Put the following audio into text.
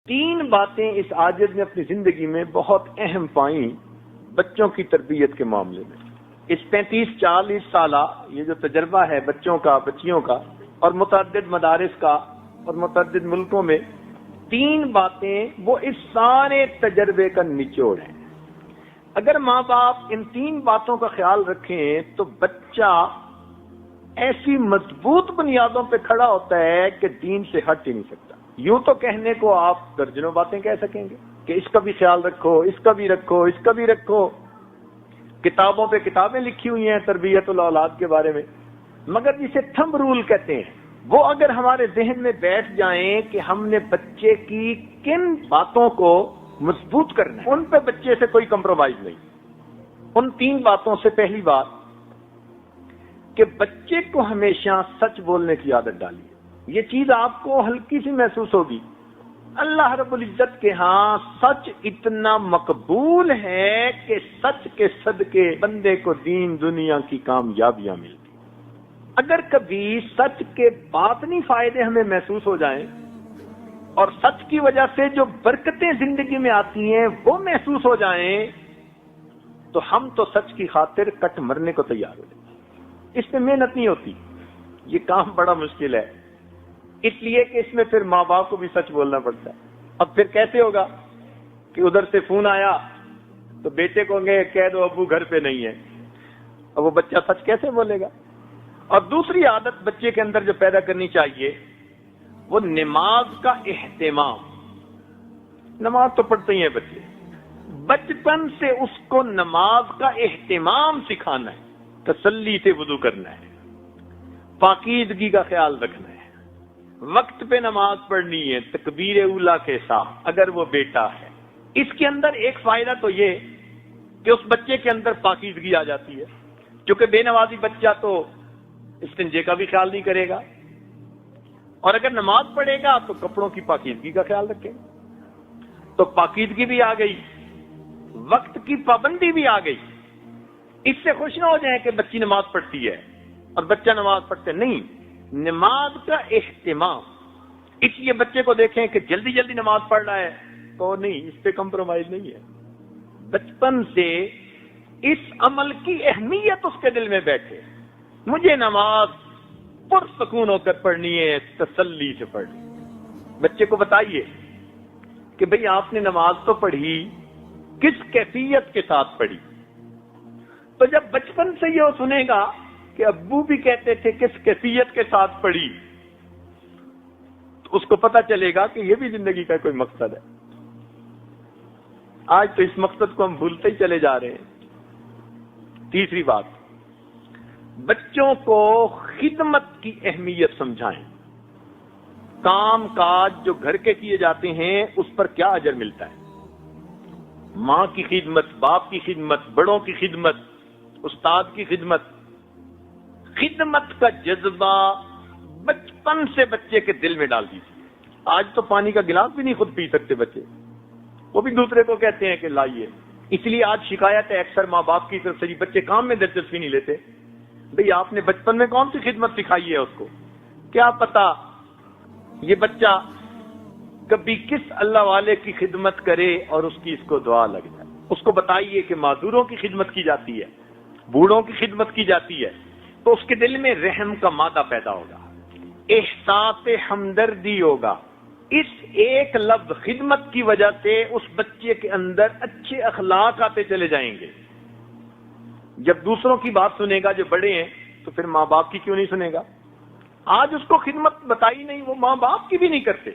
تین باتیں اس عاجز نے اپنی زندگی میں بہت اہم پائیں بچوں کی تربیت کے معاملے میں۔ اس 35-40 سالہ یہ جو تجربہ ہے بچوں کا، بچیوں کا، اور متعدد مدارس کا اور متعدد ملکوں میں، تین باتیں وہ اس سارے تجربے کا نچوڑ ہیں۔ اگر ماں باپ ان تین باتوں کا خیال رکھیں تو بچہ ایسی مضبوط بنیادوں پہ کھڑا ہوتا ہے کہ دین سے ہٹ ہی نہیں سکتا۔ یوں تو کہنے کو آپ درجنوں باتیں کہہ سکیں گے کہ اس کا بھی خیال رکھو، اس کا بھی رکھو، اس کا بھی رکھو، کتابوں پہ کتابیں لکھی ہوئی ہیں تربیت الاولاد کے بارے میں، مگر جسے تھمب رول کہتے ہیں وہ اگر ہمارے ذہن میں بیٹھ جائیں کہ ہم نے بچے کی کن باتوں کو مضبوط کرنا ہے، ان پہ بچے سے کوئی کمپرومائز نہیں۔ ان تین باتوں سے پہلی بات کہ بچے کو ہمیشہ سچ بولنے کی عادت ڈالیے۔ یہ چیز آپ کو ہلکی سی محسوس ہوگی، اللہ رب العزت کے ہاں سچ اتنا مقبول ہے کہ سچ کے صدقے بندے کو دین دنیا کی کامیابیاں ملتی۔ اگر کبھی سچ کے باطنی فائدے ہمیں محسوس ہو جائیں اور سچ کی وجہ سے جو برکتیں زندگی میں آتی ہیں وہ محسوس ہو جائیں تو ہم تو سچ کی خاطر کٹ مرنے کو تیار ہو جائیں۔ اس میں محنت نہیں ہوتی، یہ کام بڑا مشکل ہے، اس لیے کہ اس میں پھر ماں باپ کو بھی سچ بولنا پڑتا ہے۔ اب پھر کیسے ہوگا کہ ادھر سے فون آیا تو بیٹے کو کہہ دو ابو گھر پہ نہیں ہے، اب وہ بچہ سچ کیسے بولے گا؟ اور دوسری عادت بچے کے اندر جو پیدا کرنی چاہیے وہ نماز کا اہتمام۔ نماز تو پڑھتے ہی ہیں بچے، بچپن سے اس کو نماز کا اہتمام سکھانا ہے، تسلی سے وضو کرنا ہے، پاکیزگی کا خیال رکھنا ہے، وقت پہ نماز پڑھنی ہے تکبیر اولیٰ کے ساتھ اگر وہ بیٹا ہے۔ اس کے اندر ایک فائدہ تو یہ کہ اس بچے کے اندر پاکیزگی آ جاتی ہے، کیونکہ بے نمازی بچہ تو استنجے کا بھی خیال نہیں کرے گا، اور اگر نماز پڑھے گا تو کپڑوں کی پاکیزگی کا خیال رکھے گا، تو پاکیزگی بھی آ گئی، وقت کی پابندی بھی آ گئی۔ اس سے خوش نہ ہو جائیں کہ بچی نماز پڑھتی ہے اور بچہ نماز پڑھتے نہیں، نماز کا اہتمام۔ اس لیے بچے کو دیکھیں کہ جلدی جلدی نماز پڑھ رہا ہے تو نہیں، اس پہ کمپرومائز نہیں ہے۔ بچپن سے اس عمل کی اہمیت اس کے دل میں بیٹھے، مجھے نماز پرسکون ہو کر پڑھنی ہے، تسلی سے پڑھنی ہے۔ بچے کو بتائیے کہ بھئی آپ نے نماز تو پڑھی، کس کیفیت کے ساتھ پڑھی؟ تو جب بچپن سے یہ سنے گا کہ ابو بھی کہتے تھے کس کیفیت کے ساتھ پڑھی، تو اس کو پتہ چلے گا کہ یہ بھی زندگی کا کوئی مقصد ہے۔ آج تو اس مقصد کو ہم بھولتے ہی چلے جا رہے ہیں۔ تیسری بات، بچوں کو خدمت کی اہمیت سمجھائیں۔ کام کاج جو گھر کے کیے جاتے ہیں اس پر کیا اجر ملتا ہے؟ ماں کی خدمت، باپ کی خدمت، بڑوں کی خدمت، استاد کی خدمت، خدمت کا جذبہ بچپن سے بچے کے دل میں ڈال دیجیے۔ آج تو پانی کا گلاس بھی نہیں خود پی سکتے بچے، وہ بھی دوسرے کو کہتے ہیں کہ لائیے۔ اس لیے آج شکایت ہے اکثر ماں باپ کی طرف سے، بچے کام میں دلچسپی نہیں لیتے۔ بھئی آپ نے بچپن میں کون سی خدمت سکھائی ہے اس کو؟ کیا پتا یہ بچہ کبھی کس اللہ والے کی خدمت کرے اور اس کی اس کو دعا لگ جائے۔ اس کو بتائیے کہ معذوروں کی خدمت کی جاتی ہے، بوڑھوں کی خدمت کی جاتی ہے، تو اس کے دل میں رحم کا مادہ پیدا ہوگا، احساس ہمدردی ہوگا۔ اس ایک لفظ خدمت کی وجہ سے اس بچے کے اندر اچھے اخلاق آتے چلے جائیں گے۔ جب دوسروں کی بات سنے گا جو بڑے ہیں تو پھر ماں باپ کی کیوں نہیں سنے گا؟ آج اس کو خدمت بتائی نہیں، وہ ماں باپ کی بھی نہیں کرتے۔